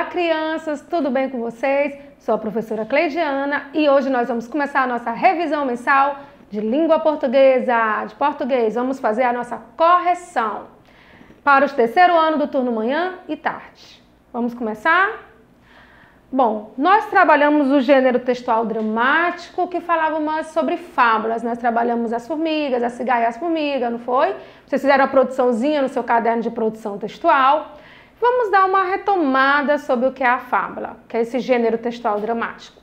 Olá, crianças, tudo bem com vocês? Sou a professora Cleidiana e hoje nós vamos começar a nossa revisão mensal de língua portuguesa, de português. Vamos fazer a nossa correção para os terceiro ano do turno manhã e tarde. Vamos começar? Bom, nós trabalhamos o gênero textual dramático que falava mais sobre fábulas. Nós trabalhamos as formigas, a cigarra e as formigas, não foi? Vocês fizeram a produçãozinha no seu caderno de produção textual. Vamos dar uma retomada sobre o que é a fábula, que é esse gênero textual dramático.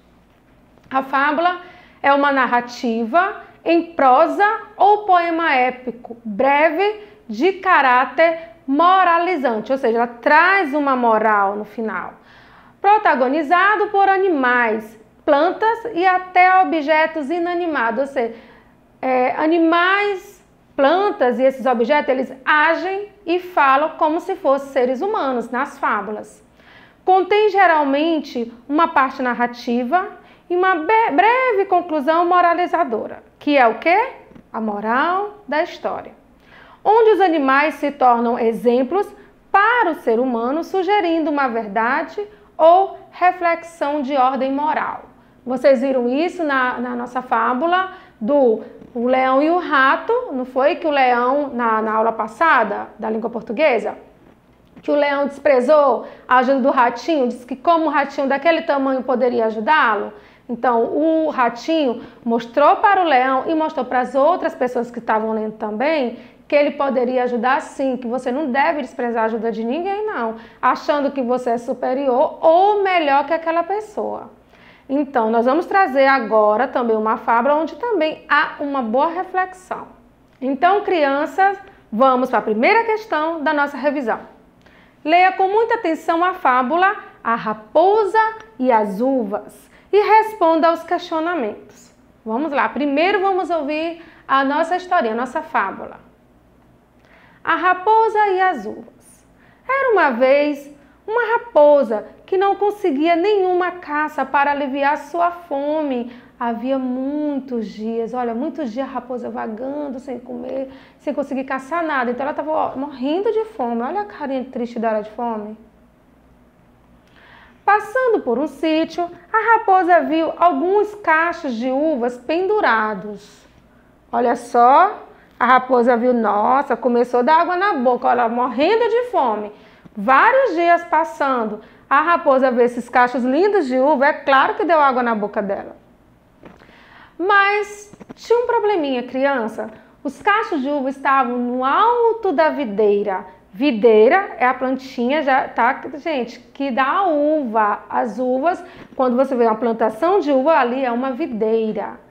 A fábula é uma narrativa em prosa ou poema épico, breve, de caráter moralizante, ou seja, ela traz uma moral no final. Protagonizado por animais, plantas e até objetos inanimados, ou seja, animais, plantas e esses objetos, eles agem e falam como se fossem seres humanos nas fábulas. Contém geralmente uma parte narrativa e uma breve conclusão moralizadora, que é o quê? A moral da história. Onde os animais se tornam exemplos para o ser humano, sugerindo uma verdade ou reflexão de ordem moral. Vocês viram isso na nossa fábula do O Leão e o Rato, não foi? Que o leão, na aula passada da língua portuguesa, que o leão desprezou a ajuda do ratinho, disse que como o ratinho daquele tamanho poderia ajudá-lo. Então, o ratinho mostrou para o leão e mostrou para as outras pessoas que estavam lendo também que ele poderia ajudar sim, que você não deve desprezar a ajuda de ninguém não, achando que você é superior ou melhor que aquela pessoa. Então, nós vamos trazer agora também uma fábula onde também há uma boa reflexão. Então, crianças, vamos para a primeira questão da nossa revisão. Leia com muita atenção a fábula A Raposa e as Uvas e responda aos questionamentos. Vamos lá, primeiro vamos ouvir a nossa historinha, a nossa fábula. A Raposa e as Uvas. Era uma vez uma raposa que não conseguia nenhuma caça para aliviar sua fome. Havia muitos dias, olha, muitos dias a raposa vagando, sem comer, sem conseguir caçar nada. Então ela estava morrendo de fome. Olha a carinha triste dela de fome. Passando por um sítio, a raposa viu alguns cachos de uvas pendurados. Olha só, a raposa viu, nossa, começou a dar água na boca, olha, morrendo de fome. Vários dias passando, a raposa vê esses cachos lindos de uva, é claro que deu água na boca dela. Mas tinha um probleminha, criança. Os cachos de uva estavam no alto da videira. Videira é a plantinha, já tá, gente, que dá a uva. As uvas, quando você vê uma plantação de uva, ali é uma videira.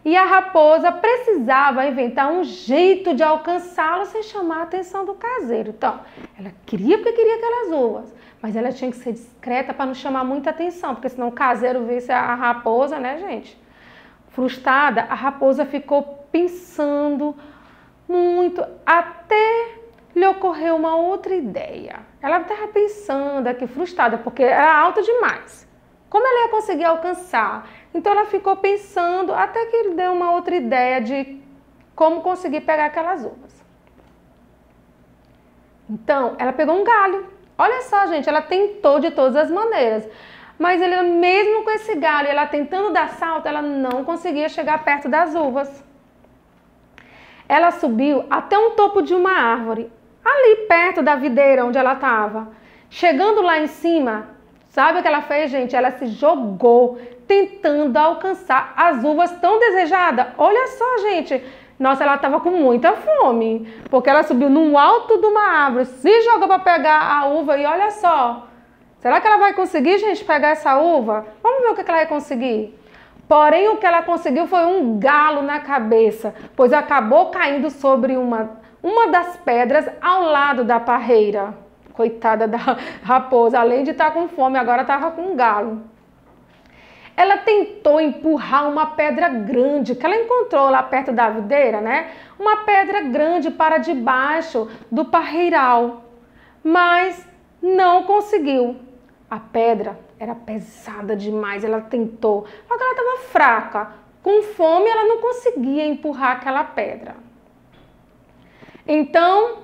E a raposa precisava inventar um jeito de alcançá-lo sem chamar a atenção do caseiro. Então, ela queria porque queria aquelas uvas, mas ela tinha que ser discreta para não chamar muita atenção, porque senão o caseiro visse a raposa, né, gente? Frustrada, a raposa ficou pensando muito, até lhe ocorreu uma outra ideia. Ela estava pensando aqui, frustrada, porque era alto demais. Como ela ia conseguir alcançar? Então ela ficou pensando até que ele deu uma outra ideia de como conseguir pegar aquelas uvas. Então ela pegou um galho. Olha só, gente, ela tentou de todas as maneiras. Mas ele, mesmo com esse galho, ela tentando dar salto, ela não conseguia chegar perto das uvas. Ela subiu até um topo de uma árvore, ali perto da videira onde ela estava. Chegando lá em cima, sabe o que ela fez, gente? Ela se jogou, tentando alcançar as uvas tão desejadas. Olha só, gente. Nossa, ela estava com muita fome, porque ela subiu no alto de uma árvore, se jogou para pegar a uva e olha só. Será que ela vai conseguir, gente, pegar essa uva? Vamos ver o que ela vai conseguir. Porém, o que ela conseguiu foi um galo na cabeça, pois acabou caindo sobre uma das pedras ao lado da parreira. Coitada da raposa, além de estar com fome, agora estava com um galo. Ela tentou empurrar uma pedra grande que ela encontrou lá perto da videira, né? Uma pedra grande para debaixo do parreiral, mas não conseguiu. A pedra era pesada demais, ela tentou, só que ela estava fraca. Com fome, ela não conseguia empurrar aquela pedra. Então,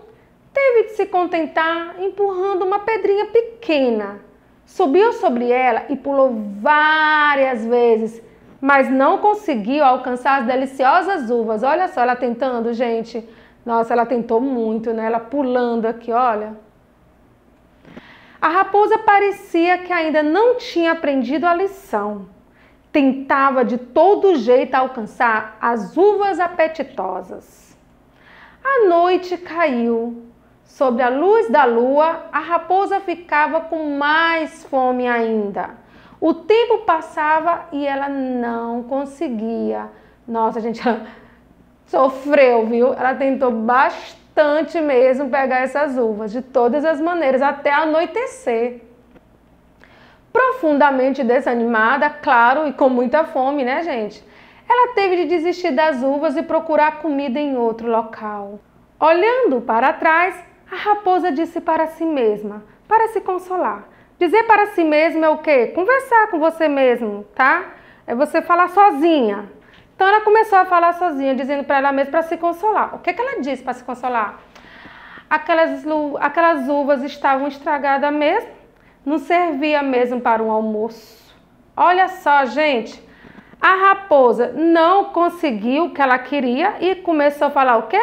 teve de se contentar empurrando uma pedrinha pequena Subiu sobre ela e pulou várias vezes, mas não conseguiu alcançar as deliciosas uvas. Olha só ela tentando, gente. Nossa, ela tentou muito, né? Ela pulando aqui, olha. A raposa parecia que ainda não tinha aprendido a lição. Tentava de todo jeito alcançar as uvas apetitosas. A noite caiu. Sob a luz da lua, a raposa ficava com mais fome ainda. O tempo passava e ela não conseguia. Nossa, gente, ela sofreu, viu? Ela tentou bastante mesmo pegar essas uvas, de todas as maneiras, até anoitecer. Profundamente desanimada, claro, e com muita fome, né, gente? Ela teve de desistir das uvas e procurar comida em outro local. Olhando para trás, a raposa disse para si mesma, para se consolar. Dizer para si mesma é o quê? Conversar com você mesmo, tá? É você falar sozinha. Então ela começou a falar sozinha, dizendo para ela mesma para se consolar. O que ela disse para se consolar? Aquelas uvas estavam estragadas mesmo, não servia mesmo para um almoço. Olha só, gente, a raposa não conseguiu o que ela queria e começou a falar o quê?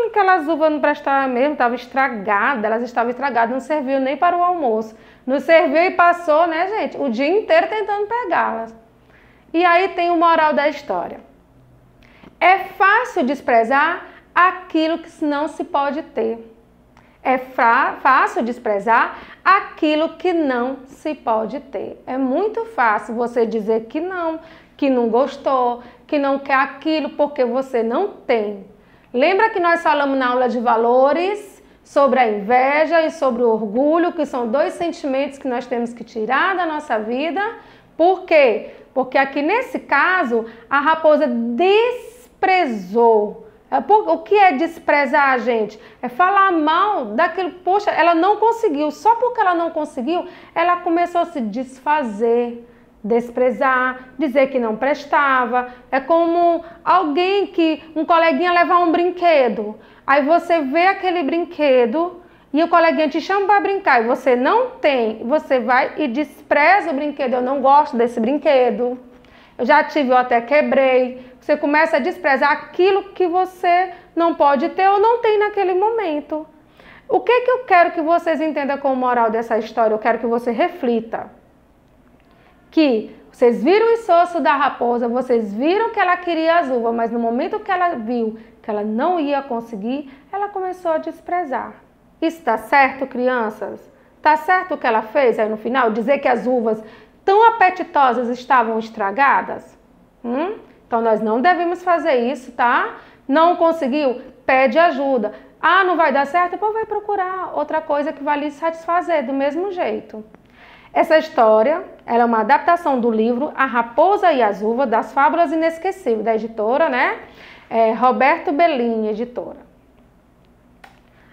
Aquelas uvas não prestavam mesmo, estavam estragadas, elas estavam estragadas, não serviu nem para o almoço. Não serviu e passou, né, gente, o dia inteiro tentando pegá-las. E aí tem o moral da história. É fácil desprezar aquilo que não se pode ter. É fácil desprezar aquilo que não se pode ter. É muito fácil você dizer que não gostou, que não quer aquilo porque você não tem. Lembra que nós falamos na aula de valores sobre a inveja e sobre o orgulho, que são dois sentimentos que nós temos que tirar da nossa vida? Por quê? Porque aqui nesse caso, a raposa desprezou. O que é desprezar, gente? É falar mal daquilo. Poxa, ela não conseguiu. Só porque ela não conseguiu, ela começou a se desfazer, desprezar, dizer que não prestava. É como um coleguinha levar um brinquedo. Aí você vê aquele brinquedo e o coleguinha te chama para brincar e você não tem. Você vai e despreza o brinquedo. Eu não gosto desse brinquedo. Eu já tive, eu até quebrei. Você começa a desprezar aquilo que você não pode ter ou não tem naquele momento. O que eu quero que vocês entendam como moral dessa história? Eu quero que você reflita. Que vocês viram o esforço da raposa, vocês viram que ela queria as uvas, mas no momento que ela viu que ela não ia conseguir, ela começou a desprezar. Isso está certo, crianças? Está certo o que ela fez aí no final? Dizer que as uvas tão apetitosas estavam estragadas? Então nós não devemos fazer isso, tá? Não conseguiu? Pede ajuda. Ah, não vai dar certo? Pô, vai procurar outra coisa que vai lhe satisfazer do mesmo jeito. Essa história, ela é uma adaptação do livro A Raposa e as Uvas, das Fábulas Inesquecíveis, da editora, né? Roberto Bellini, editora.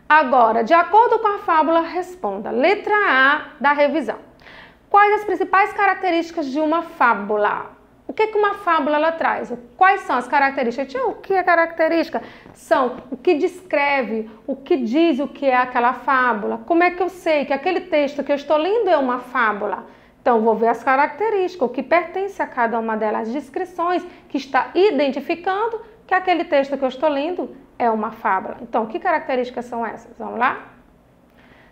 Agora, de acordo com a fábula, responda. Letra A da revisão. Quais as principais características de uma fábula? O que uma fábula ela traz? Quais são as características? O que é característica? São o que descreve, o que diz o que é aquela fábula. Como é que eu sei que aquele texto que eu estou lendo é uma fábula? Então, vou ver as características, o que pertence a cada uma delas, as descrições que está identificando que aquele texto que eu estou lendo é uma fábula. Então, que características são essas? Vamos lá?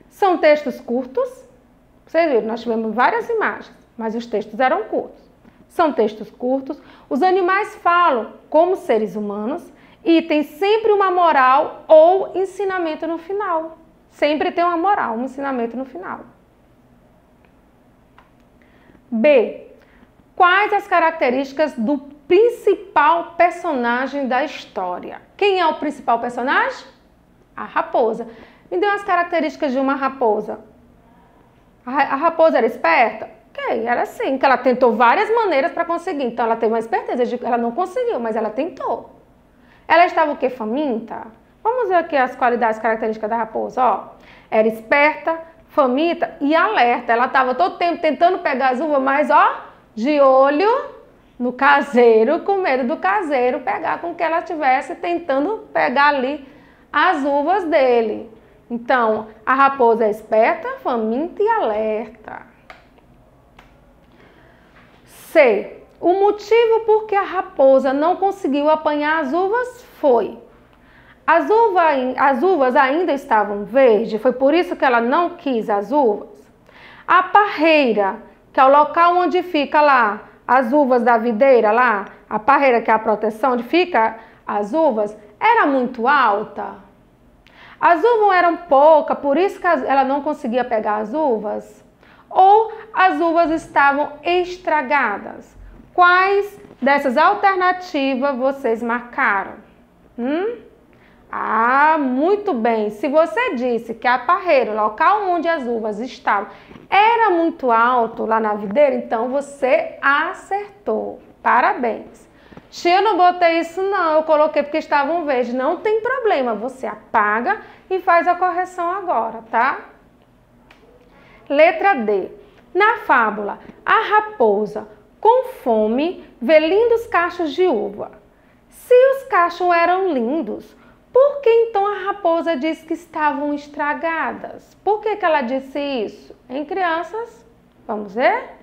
São textos curtos. Vocês viram, nós tivemos várias imagens, mas os textos eram curtos. São textos curtos, os animais falam como seres humanos e tem sempre uma moral ou ensinamento no final. Sempre tem uma moral, um ensinamento no final. B. Quais as características do principal personagem da história? Quem é o principal personagem? A raposa. Me dê as características de uma raposa. A raposa era esperta? Ok, era assim, que ela tentou várias maneiras para conseguir. Então, ela teve uma esperteza, ela não conseguiu, mas ela tentou. Ela estava o quê? Faminta? Vamos ver aqui as qualidades características da raposa. Ó, era esperta, faminta e alerta. Ela estava todo tempo tentando pegar as uvas, mas ó, de olho no caseiro, com medo do caseiro pegar com que ela estivesse tentando pegar ali as uvas dele. Então, a raposa é esperta, faminta e alerta. C. O motivo por que a raposa não conseguiu apanhar as uvas foi: as uvas ainda estavam verdes, foi por isso que ela não quis as uvas. A parreira, que é o local onde fica lá as uvas da videira, lá, a parreira que é a proteção onde fica as uvas, era muito alta. As uvas eram poucas, por isso que ela não conseguia pegar as uvas. Ou as uvas estavam estragadas. Quais dessas alternativas vocês marcaram? Ah, muito bem. Se você disse que a parreira, o local onde as uvas estavam, era muito alto lá na videira, então você acertou. Parabéns. Tia, eu não botei isso não, eu coloquei porque estavam verdes. Não tem problema, você apaga e faz a correção agora, tá? Letra D. Na fábula, a raposa, com fome, vê lindos cachos de uva. Se os cachos eram lindos, por que então a raposa diz que estavam estragadas? Por que ela disse isso? Hein, crianças? Vamos ver?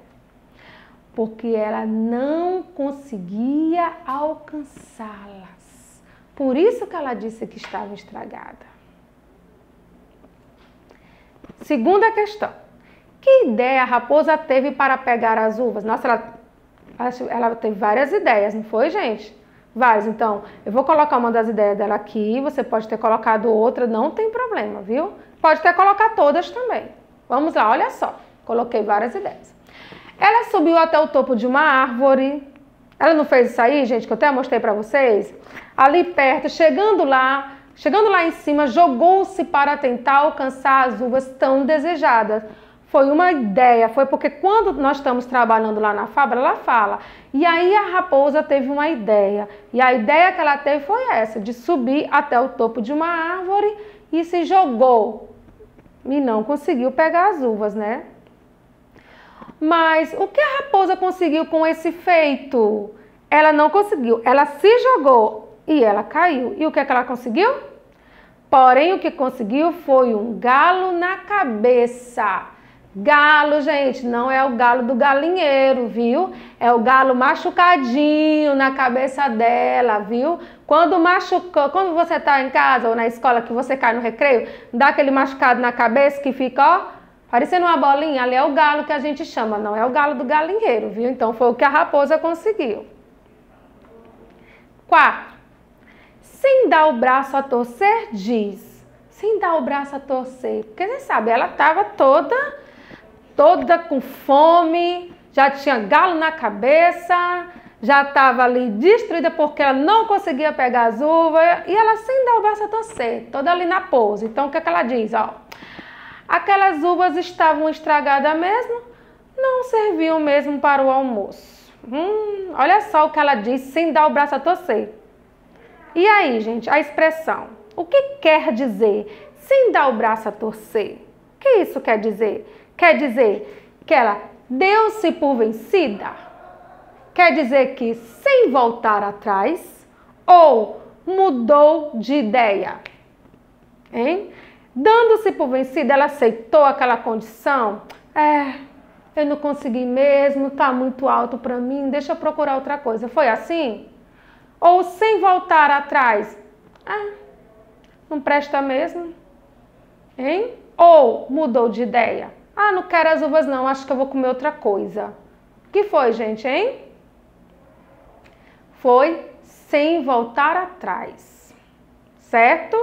Porque ela não conseguia alcançá-las. Por isso que ela disse que estava estragada. Segunda questão. Que ideia a raposa teve para pegar as uvas? Nossa, ela teve várias ideias, não foi, gente? Várias. Então, eu vou colocar uma das ideias dela aqui, você pode ter colocado outra, não tem problema, viu? Pode ter colocado todas também. Vamos lá, olha só. Coloquei várias ideias. Ela subiu até o topo de uma árvore. Ela não fez isso aí, gente, que eu até mostrei para vocês? Ali perto, chegando lá em cima, jogou-se para tentar alcançar as uvas tão desejadas. Foi uma ideia, foi porque quando nós estamos trabalhando lá na fábula, ela fala. E aí a raposa teve uma ideia. E a ideia que ela teve foi essa, de subir até o topo de uma árvore e se jogou. E não conseguiu pegar as uvas, né? Mas o que a raposa conseguiu com esse feito? Ela não conseguiu, ela se jogou e ela caiu. E o que é que ela conseguiu? Porém, o que conseguiu foi um galo na cabeça. Galo, gente, não é o galo do galinheiro, viu? É o galo machucadinho na cabeça dela, viu? Quando você tá em casa ou na escola que você cai no recreio, dá aquele machucado na cabeça que fica, ó, parecendo uma bolinha, ali é o galo que a gente chama, não é o galo do galinheiro, viu? Então foi o que a raposa conseguiu. 4. Sem dar o braço a torcer, diz. Sem dar o braço a torcer. Porque você sabe, ela estava toda com fome, já tinha galo na cabeça, já estava ali destruída porque ela não conseguia pegar as uvas e ela sem dar o braço a torcer, toda ali na pose. Então o que é que ela diz? Ó, aquelas uvas estavam estragadas mesmo, não serviam mesmo para o almoço. Olha só o que ela diz sem dar o braço a torcer. E aí, gente, a expressão, o que quer dizer sem dar o braço a torcer? O que isso quer dizer? Quer dizer que ela deu-se por vencida? Quer dizer que sem voltar atrás? Ou mudou de ideia? Hein? Dando-se por vencida, ela aceitou aquela condição? Eu não consegui mesmo, tá muito alto para mim, deixa eu procurar outra coisa. Foi assim? Ou sem voltar atrás? Não presta mesmo? Hein? Ou mudou de ideia? Não quero as uvas não, acho que eu vou comer outra coisa. O que foi, gente, hein? Foi sem voltar atrás, certo?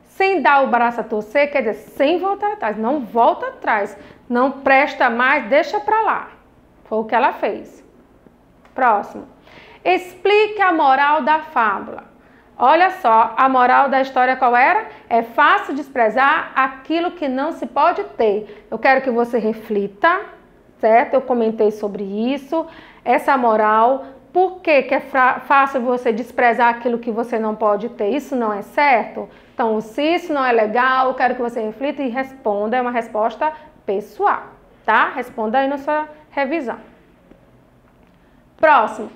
Sem dar o braço a torcer, quer dizer, sem voltar atrás, não volta atrás, não presta mais, deixa pra lá. Foi o que ela fez. Próximo. Explique a moral da fábula. Olha só, a moral da história qual era? É fácil desprezar aquilo que não se pode ter. Eu quero que você reflita, certo? Eu comentei sobre isso, essa moral. Por que é fácil você desprezar aquilo que você não pode ter? Isso não é certo? Então, se isso não é legal, eu quero que você reflita e responda. É uma resposta pessoal, tá? Responda aí na sua revisão. Próximo.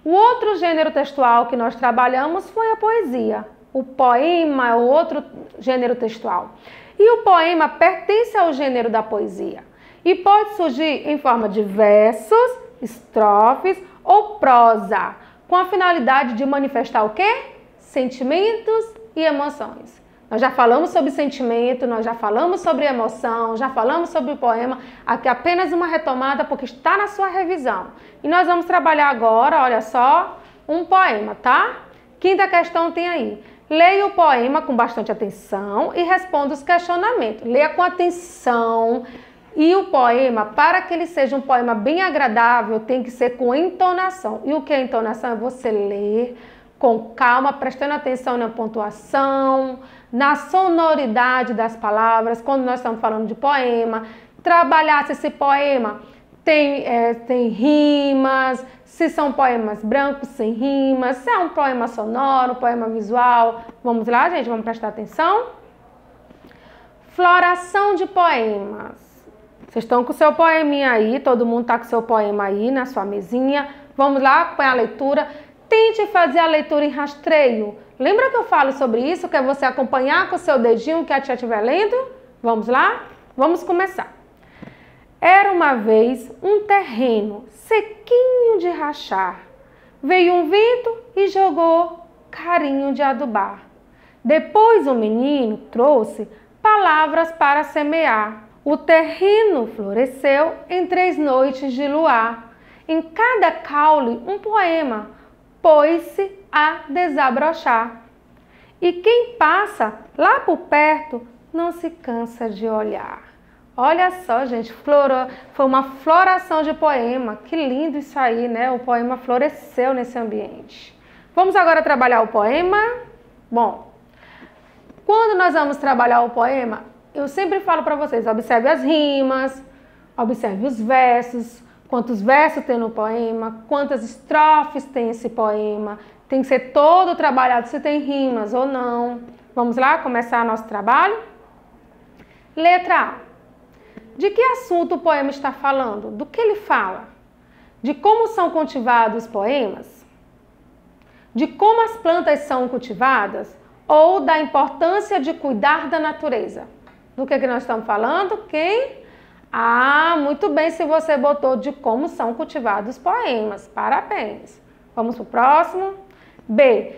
O outro gênero textual que nós trabalhamos foi a poesia. O poema é o outro gênero textual. E o poema pertence ao gênero da poesia. E pode surgir em forma de versos, estrofes ou prosa, com a finalidade de manifestar o quê? Sentimentos e emoções. Nós já falamos sobre sentimento, nós já falamos sobre emoção, já falamos sobre o poema. Aqui apenas uma retomada porque está na sua revisão. E nós vamos trabalhar agora, olha só, um poema, tá? Quinta questão tem aí. Leia o poema com bastante atenção e responda os questionamentos. Leia com atenção. E o poema, para que ele seja um poema bem agradável, tem que ser com entonação. E o que é entonação? É você ler com calma, prestando atenção na pontuação, na sonoridade das palavras, quando nós estamos falando de poema, trabalhar se esse poema tem rimas, se são poemas brancos sem rimas, se é um poema sonoro, um poema visual. Vamos lá, gente, vamos prestar atenção. Floração de poemas. Vocês estão com o seu poeminha aí, todo mundo está com o seu poema aí na sua mesinha. Vamos lá, acompanhar a leitura. Tente fazer a leitura em rastreio. Lembra que eu falo sobre isso, que é você acompanhar com o seu dedinho que a tia estiver lendo? Vamos lá? Vamos começar. Era uma vez um terreno sequinho de rachar. Veio um vento e jogou carinho de adubar. Depois o menino trouxe palavras para semear. O terreno floresceu em 3 noites de luar. Em cada caule um poema pôs-se a desabrochar. E quem passa lá por perto não se cansa de olhar. Olha só, gente, foi uma floração de poema. Que lindo isso aí, né? O poema floresceu nesse ambiente. Vamos agora trabalhar o poema? Bom, quando nós vamos trabalhar o poema, eu sempre falo para vocês, observe as rimas, observe os versos, quantos versos tem no poema, quantas estrofes tem esse poema, tem que ser todo trabalhado se tem rimas ou não. Vamos lá começar nosso trabalho? Letra A. De que assunto o poema está falando? Do que ele fala? De como são cultivados os poemas? De como as plantas são cultivadas? Ou da importância de cuidar da natureza? Do que nós estamos falando? Quem? Ah, muito bem se você botou de como são cultivados os poemas. Parabéns. Vamos para o próximo. B.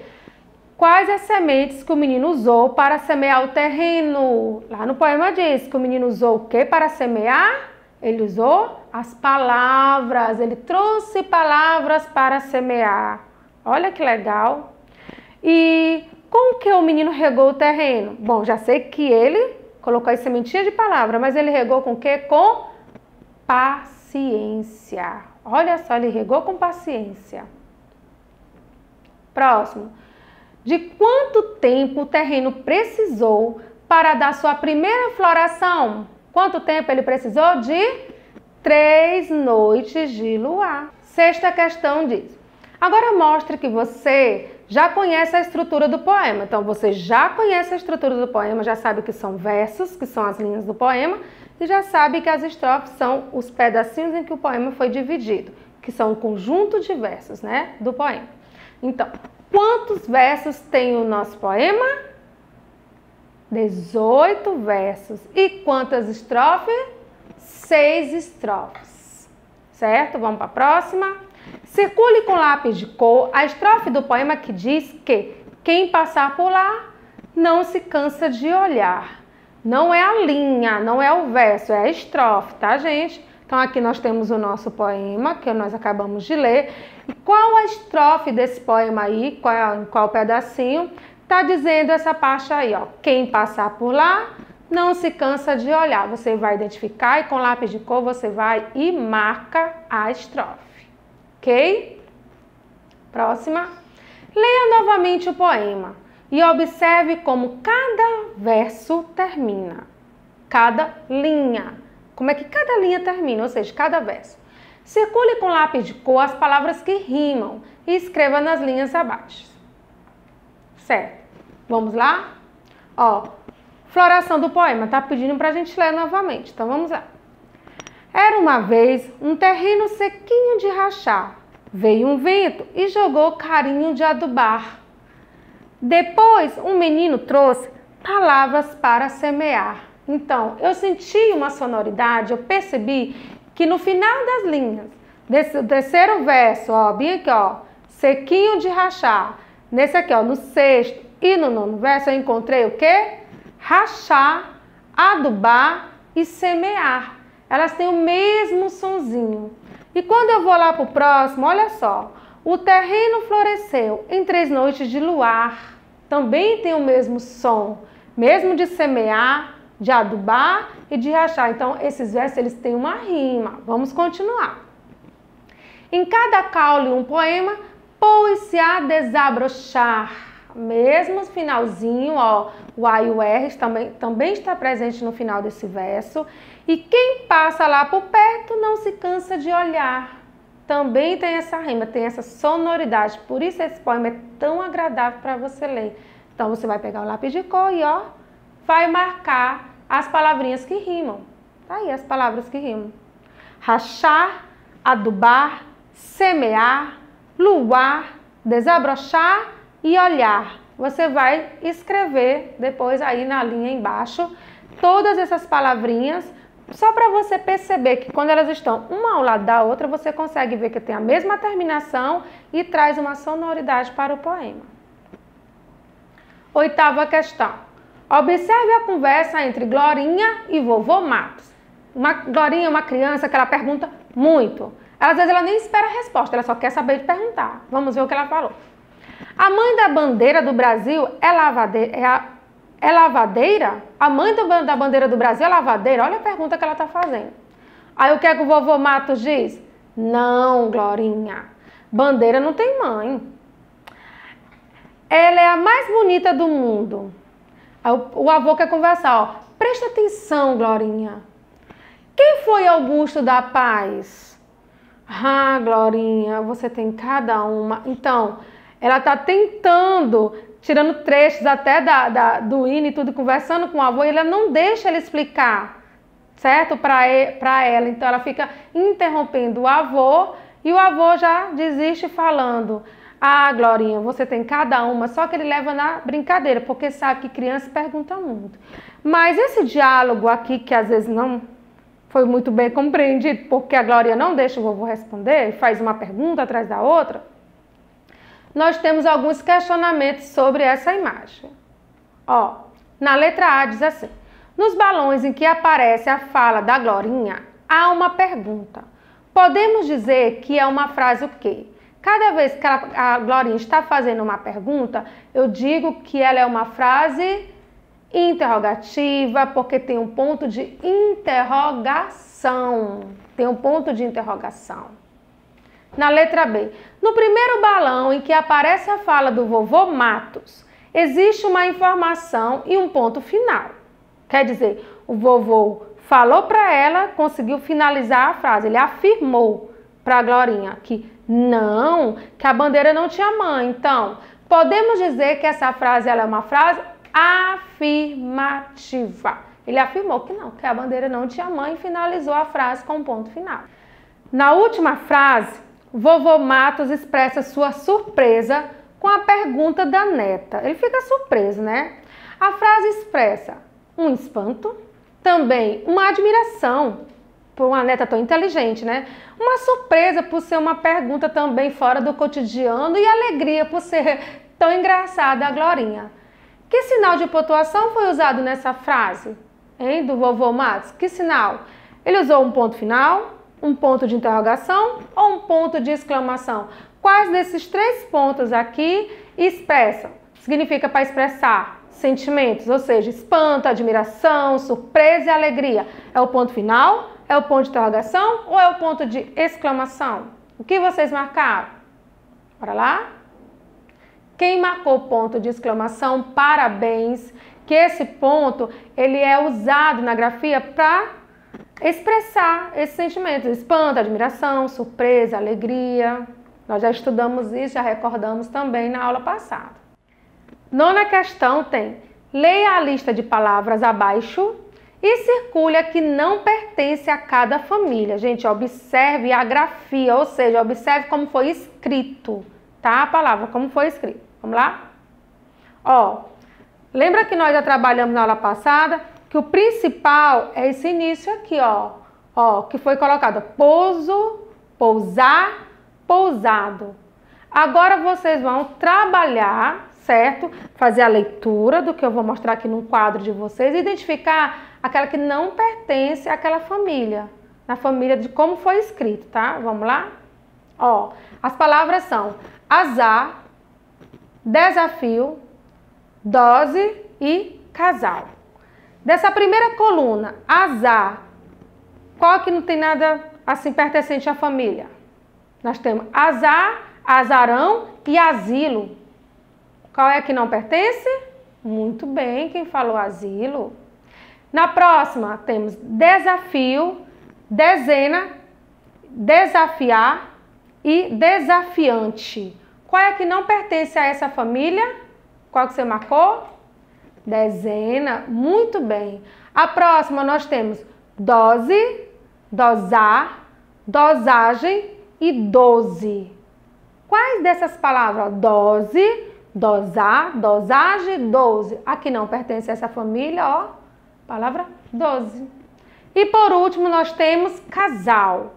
Quais as sementes que o menino usou para semear o terreno? Lá no poema diz que o menino usou o que para semear? Ele usou as palavras. Ele trouxe palavras para semear. Olha que legal. E com que o menino regou o terreno? Bom, já sei que ele colocou as sementinhas de palavra, mas ele regou com o quê? Com paciência. Olha só, ele regou com paciência. Próximo. De quanto tempo o terreno precisou para dar sua primeira floração? Quanto tempo ele precisou? De 3 noites de luar. Sexta questão diz: agora mostre que você já conhece a estrutura do poema. Então, você já conhece a estrutura do poema, já sabe que são versos, que são as linhas do poema, e já sabe que as estrofes são os pedacinhos em que o poema foi dividido, que são o conjunto de versos, né, do poema. Então, quantos versos tem o nosso poema? 18 versos. E quantas estrofes? 6 estrofes. Certo? Vamos para a próxima. Circule com lápis de cor a estrofe do poema que diz que quem passar por lá não se cansa de olhar. Não é a linha, não é o verso, é a estrofe, tá, gente? Então, aqui nós temos o nosso poema, que nós acabamos de ler. E qual a estrofe desse poema aí, qual pedacinho, tá dizendo essa parte aí, ó. Quem passar por lá não se cansa de olhar. Você vai identificar e com lápis de cor você vai e marca a estrofe. Ok? Próxima. Leia novamente o poema e observe como cada verso termina. Cada linha. Como é que cada linha termina, ou seja, cada verso. Circule com lápis de cor as palavras que rimam e escreva nas linhas abaixo. Certo? Vamos lá? Ó, floração do poema. Tá pedindo pra gente ler novamente. Então, vamos lá. Era uma vez um terreno sequinho de rachar. Veio um vento e jogou carinho de adubar. Depois, um menino trouxe palavras para semear. Então, eu senti uma sonoridade, eu percebi que no final das linhas, terceiro verso, ó, bem aqui, ó, sequinho de rachar. Nesse aqui, ó, no sexto e no nono verso, eu encontrei o quê? Rachar, adubar e semear. Elas têm o mesmo sonzinho. E quando eu vou lá para o próximo, olha só. O terreno floresceu em 3 noites de luar. Também tem o mesmo som. Mesmo de semear, de adubar e de rachar. Então, esses versos, eles têm uma rima. Vamos continuar. Em cada caule um poema, pôs-se a desabrochar. Mesmo finalzinho, ó, o A e o R também está presente no final desse verso. E quem passa lá por perto não se cansa de olhar. Também tem essa rima, tem essa sonoridade. Por isso esse poema é tão agradável para você ler. Então você vai pegar o lápis de cor e, ó, vai marcar as palavrinhas que rimam. Tá aí as palavras que rimam. Rachar, adubar, semear, luar, desabrochar e olhar. Você vai escrever depois aí na linha embaixo todas essas palavrinhas, só para você perceber que quando elas estão uma ao lado da outra, você consegue ver que tem a mesma terminação e traz uma sonoridade para o poema. 8ª questão. Observe a conversa entre Glorinha e vovô Matos. Glorinha é uma criança que ela pergunta muito. Às vezes ela nem espera a resposta, ela só quer saber de perguntar. Vamos ver o que ela falou. A mãe da bandeira do Brasil é lavadeira? A mãe da bandeira do Brasil é lavadeira? Olha a pergunta que ela está fazendo. Aí o que é que o vovô Matos diz? Não, Glorinha. Bandeira não tem mãe. Ela é a mais bonita do mundo. Aí o avô quer conversar, ó. Presta atenção, Glorinha. Quem foi Augusto da Paz? Ah, Glorinha, você tem cada uma. Então, ela está tentando, tirando trechos até do hino e tudo, conversando com o avô, e ela não deixa ele explicar, certo? Para ela. Então, ela fica interrompendo o avô e o avô já desiste falando. Ah, Glorinha, você tem cada uma, só que ele leva na brincadeira, porque sabe que criança pergunta muito. Mas esse diálogo aqui, que às vezes não foi muito bem compreendido, porque a Glorinha não deixa o vovô responder, faz uma pergunta atrás da outra, nós temos alguns questionamentos sobre essa imagem. Ó, na letra A diz assim: nos balões em que aparece a fala da Glorinha, há uma pergunta. Podemos dizer que é uma frase o quê? Cada vez que a Glorinha está fazendo uma pergunta, eu digo que ela é uma frase interrogativa, porque tem um ponto de interrogação. Tem um ponto de interrogação. Na letra B, no primeiro balão em que aparece a fala do vovô Matos, existe uma informação e um ponto final. Quer dizer, o vovô falou para ela, conseguiu finalizar a frase, ele afirmou para a Glorinha que não, que a bandeira não tinha mãe. Então, podemos dizer que essa frase ela é uma frase afirmativa. Ele afirmou que não, que a bandeira não tinha mãe e finalizou a frase com um ponto final. Na última frase, vovô Matos expressa sua surpresa com a pergunta da neta. Ele fica surpreso, né? A frase expressa um espanto, também uma admiração por uma neta tão inteligente, né? Uma surpresa por ser uma pergunta também fora do cotidiano e alegria por ser tão engraçada a Glorinha. Que sinal de pontuação foi usado nessa frase, hein, do vovô Matos? Que sinal? Ele usou um ponto final, um ponto de interrogação ou um ponto de exclamação? Quais desses 3 pontos aqui expressam? Significa para expressar sentimentos, ou seja, espanto, admiração, surpresa e alegria. É o ponto final? É o ponto de interrogação ou é o ponto de exclamação? O que vocês marcaram? Bora lá? Quem marcou o ponto de exclamação, parabéns, que esse ponto ele é usado na grafia para expressar esses sentimentos, espanto, admiração, surpresa, alegria. Nós já estudamos isso, já recordamos também na aula passada. 9ª questão tem: leia a lista de palavras abaixo e circule a que não pertence a cada família. Gente, observe a grafia, ou seja, observe como foi escrito, tá? A palavra, como foi escrito. Vamos lá? Ó, lembra que nós já trabalhamos na aula passada que o principal é esse início aqui, ó, que foi colocado pouso pousar, pousado. Agora vocês vão trabalhar, certo? Fazer a leitura do que eu vou mostrar aqui no quadro de vocês e identificar aquela que não pertence àquela família, na família de como foi escrito, tá? Vamos lá? Ó, as palavras são azar, desafio, dose e casal. Dessa primeira coluna, azar, qual que não tem nada assim pertencente à família? Nós temos azar, azarão e asilo. Qual é que não pertence? Muito bem, quem falou asilo. Na próxima, temos desafio, dezena, desafiar e desafiante. Qual é que não pertence a essa família? Qual que você marcou? Dezena, muito bem. A próxima nós temos dose, dosar, dosagem e doze. Quais dessas palavras? Dose, dosar, dosagem, doze. Aqui não pertence a essa família, ó, palavra doze. E por último nós temos casal,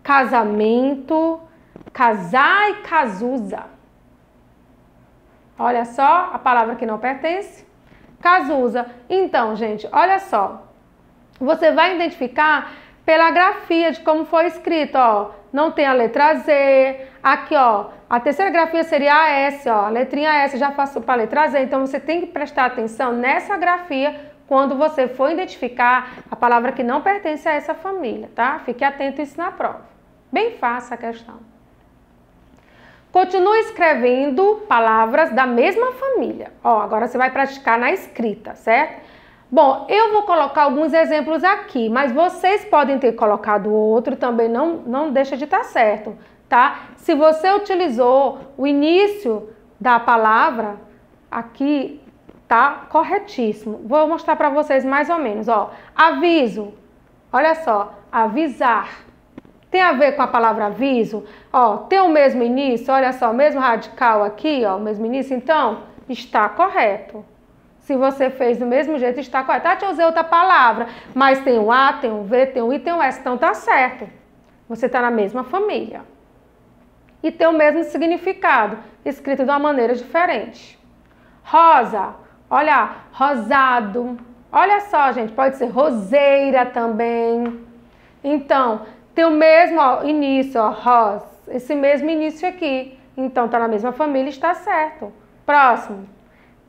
casamento, casar e casusa. Olha só a palavra que não pertence. Casusa. Então, gente, olha só. Você vai identificar pela grafia de como foi escrito, ó. Não tem a letra Z. Aqui, ó, a terceira grafia seria a S, ó. A letrinha S já passou para a letra Z. Então, você tem que prestar atenção nessa grafia quando você for identificar a palavra que não pertence a essa família, tá? Fique atento a isso na prova. Bem fácil a questão. Continue escrevendo palavras da mesma família. Ó, agora você vai praticar na escrita, certo? Bom, eu vou colocar alguns exemplos aqui, mas vocês podem ter colocado outro, também não deixa de estar certo, tá? Se você utilizou o início da palavra, aqui tá corretíssimo. Vou mostrar para vocês mais ou menos, ó. Aviso, olha só, avisar. Tem a ver com a palavra aviso? Ó, tem o mesmo início, olha só, o mesmo radical aqui, ó, o mesmo início, então está correto. Se você fez do mesmo jeito, está correto. Tati, eu usei outra palavra, mas tem um A, tem um V, tem um I, tem um S, então tá certo. Você está na mesma família. E tem o mesmo significado, escrito de uma maneira diferente. Rosa, olha, rosado. Olha só, gente, pode ser roseira também. Então, tem o mesmo ó, início, ó, ros, esse mesmo início aqui. Então, tá na mesma família, está certo. Próximo.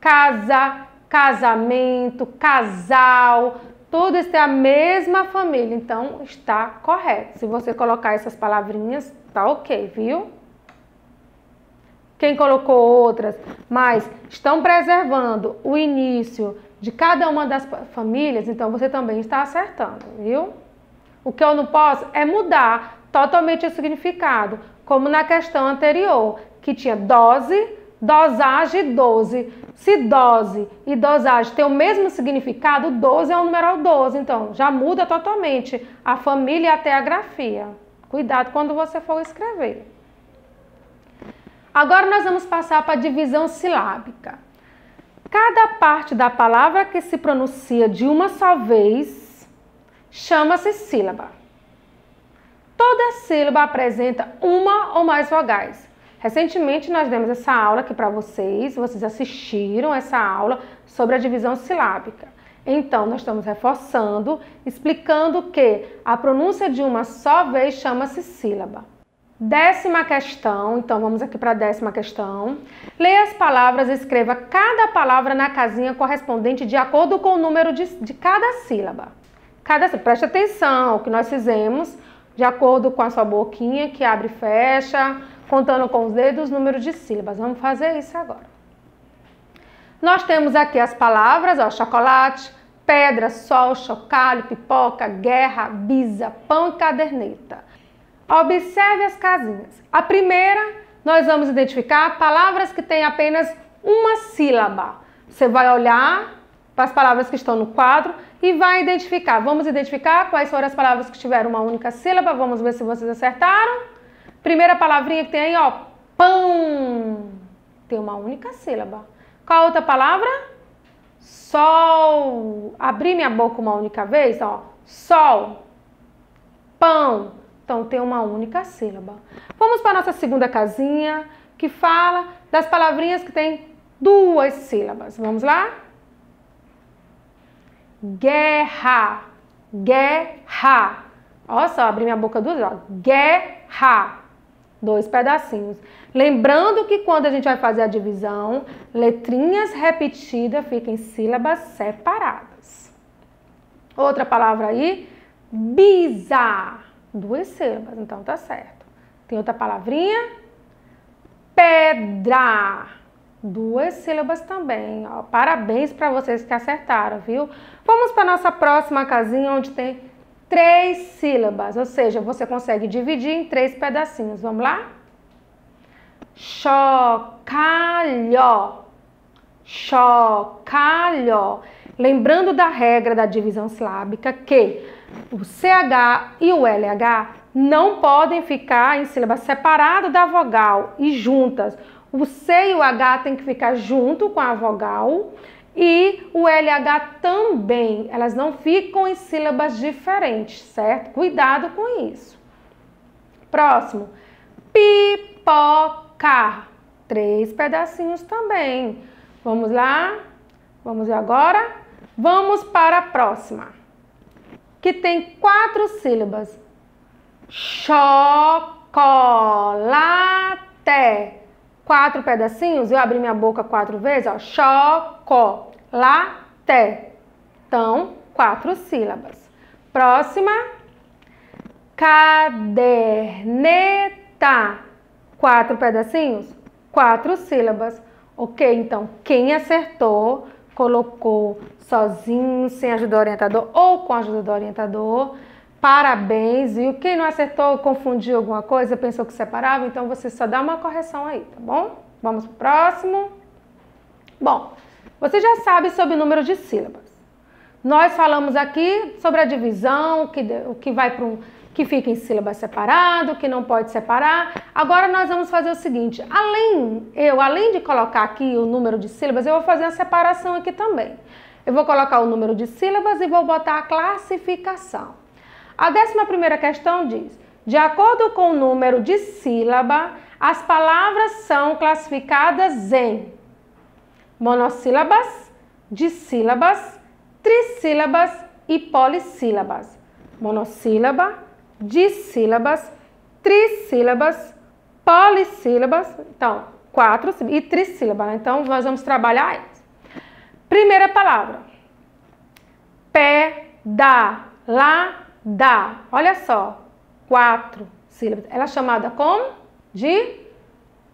Casa, casamento, casal, tudo isso é a mesma família. Então, está correto. Se você colocar essas palavrinhas, tá ok, viu? Quem colocou outras, mas estão preservando o início de cada uma das famílias, então você também está acertando, viu? O que eu não posso é mudar totalmente o significado, como na questão anterior, que tinha dose, dosagem e doze. Se dose e dosagem têm o mesmo significado, 12 é o numeral 12, então já muda totalmente a família até a grafia. Cuidado quando você for escrever. Agora nós vamos passar para a divisão silábica. Cada parte da palavra que se pronuncia de uma só vez chama-se sílaba. Toda sílaba apresenta uma ou mais vogais. Recentemente nós demos essa aula aqui para vocês assistiram essa aula sobre a divisão silábica. Então, nós estamos reforçando, explicando que a pronúncia de uma só vez chama-se sílaba. 10ª questão, então vamos aqui para a 10ª questão. Leia as palavras e escreva cada palavra na casinha correspondente de acordo com o número de cada sílaba. Preste atenção, o que nós fizemos de acordo com a sua boquinha, que abre e fecha, contando com os dedos, número de sílabas. Vamos fazer isso agora. Nós temos aqui as palavras, ó, chocolate, pedra, sol, chocalho, pipoca, guerra, bisa, pão e caderneta. Observe as casinhas. A primeira, nós vamos identificar palavras que têm apenas uma sílaba. Você vai olhar para as palavras que estão no quadro e vai identificar. Vamos identificar quais foram as palavras que tiveram uma única sílaba. Vamos ver se vocês acertaram. Primeira palavrinha que tem aí, ó, pão. Tem uma única sílaba. Qual a outra palavra? Sol. Abri minha boca uma única vez, ó. Sol. Pão. Então, tem uma única sílaba. Vamos para a nossa segunda casinha, que fala das palavrinhas que têm duas sílabas. Vamos lá? Guerra. Guerra. Olha só, abri minha boca duas vezes. Guerra. 2 pedacinhos. Lembrando que quando a gente vai fazer a divisão, letrinhas repetidas ficam em sílabas separadas. Outra palavra aí, bisa. 2 sílabas, então tá certo. Tem outra palavrinha, pedra. 2 sílabas também. Ó. Parabéns para vocês que acertaram, viu? Vamos para a nossa próxima casinha, onde tem 3 sílabas, ou seja, você consegue dividir em 3 pedacinhos. Vamos lá? Chocalhó. Chocalhó. Lembrando da regra da divisão silábica que o CH e o LH não podem ficar em sílabas separadas da vogal e juntas. O C e o H tem que ficar junto com a vogal e o LH também. Elas não ficam em sílabas diferentes, certo? Cuidado com isso. Próximo. Pipoca. 3 pedacinhos também. Vamos lá? Vamos ver agora? Vamos para a próxima, que tem 4 sílabas. Chocolate. 4 pedacinhos, eu abri minha boca 4 vezes, ó. Chocolate. Então, 4 sílabas. Próxima. Caderneta. 4 pedacinhos, 4 sílabas. Ok, então, quem acertou, colocou sozinho, sem ajuda do orientador ou com a ajuda do orientador, parabéns, viu? Quem não acertou, confundiu alguma coisa, pensou que separava, então você só dá uma correção aí, tá bom? Vamos pro próximo. Bom, você já sabe sobre o número de sílabas. Nós falamos aqui sobre a divisão, o que vai para que fica em sílabas separado, que não pode separar. Agora nós vamos fazer o seguinte, além de colocar aqui o número de sílabas, eu vou fazer a separação aqui também. Eu vou colocar o número de sílabas e vou botar a classificação. A 11ª questão diz, de acordo com o número de sílaba, as palavras são classificadas em monossílabas, dissílabas, trissílabas e polissílabas. Monossílaba, dissílabas, trissílabas, polissílabas, então, 4 e trissílaba, né? Então, nós vamos trabalhar isso. Primeira palavra, pedalada, olha só, 4 sílabas, ela é chamada como? De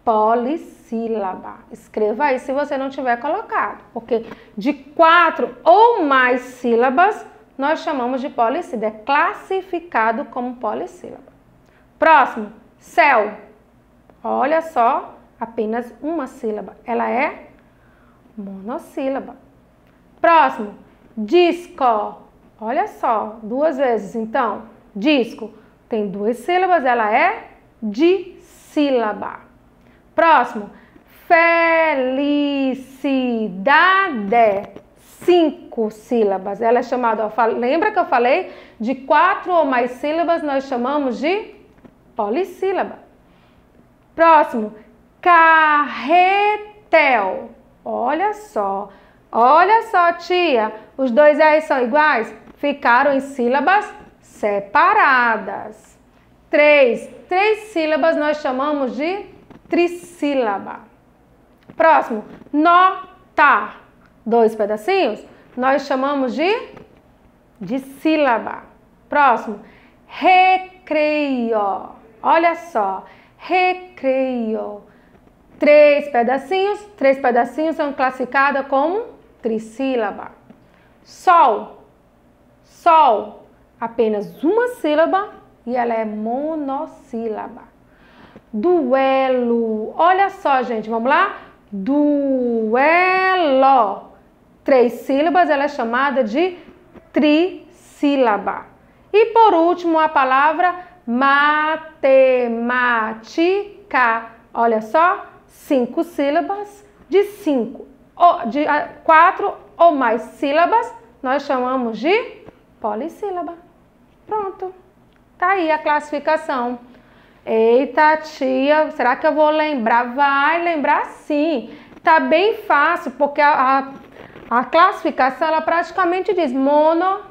polissílaba. Escreva aí se você não tiver colocado, porque de 4 ou mais sílabas, nós chamamos de polissílaba, é classificado como polissílaba. Próximo, céu. Olha só, apenas uma sílaba, ela é monossílaba. Próximo, disco. Olha só, 2 vezes, então, disco tem 2 sílabas, ela é dissílaba. Próximo, felicidade. 5 sílabas, ela é chamada, lembra que eu falei? De 4 ou mais sílabas nós chamamos de polissílaba. Próximo, carretel. Olha só, tia, os 2 R são iguais? Ficaram em sílabas separadas. 3 sílabas nós chamamos de trissílaba. Próximo, nota. 2 pedacinhos, nós chamamos de sílaba. Próximo, recreio. Olha só, recreio. 3 pedacinhos são classificados como trissílaba. Sol, apenas uma sílaba e ela é monossílaba. Duelo, olha só, gente, vamos lá? Duelo. 3 sílabas, ela é chamada de trissílaba. E por último, a palavra matemática. Olha só, 5 sílabas, de 4 ou mais sílabas, nós chamamos de polissílaba. Pronto. Tá aí a classificação. Eita, tia, será que eu vou lembrar? Vai lembrar sim. Tá bem fácil, porque a classificação, ela praticamente diz mono,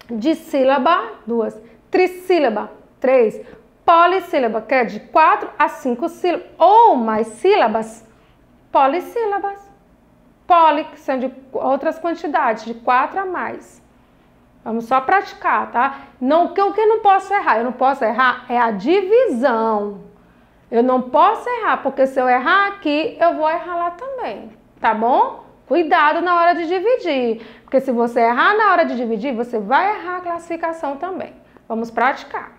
dissílaba, 2, trissílaba, 3, polissílaba, que é de 4 a 5 sílabas, ou mais sílabas, polissílabas. Poli, que são de outras quantidades, de 4 a mais. Vamos só praticar, tá? Não, o que eu não posso errar? Eu não posso errar é a divisão. Eu não posso errar, porque se eu errar aqui, eu vou errar lá também, tá bom? Cuidado na hora de dividir, porque se você errar na hora de dividir, você vai errar a classificação também. Vamos praticar.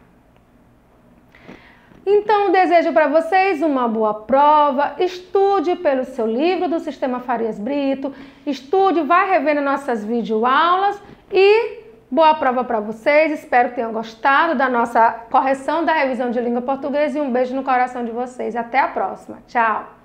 Então, desejo para vocês uma boa prova, estude pelo seu livro do Sistema Farias Brito, estude, vai revendo nossas videoaulas e boa prova para vocês. Espero que tenham gostado da nossa correção da revisão de língua portuguesa e um beijo no coração de vocês. Até a próxima. Tchau!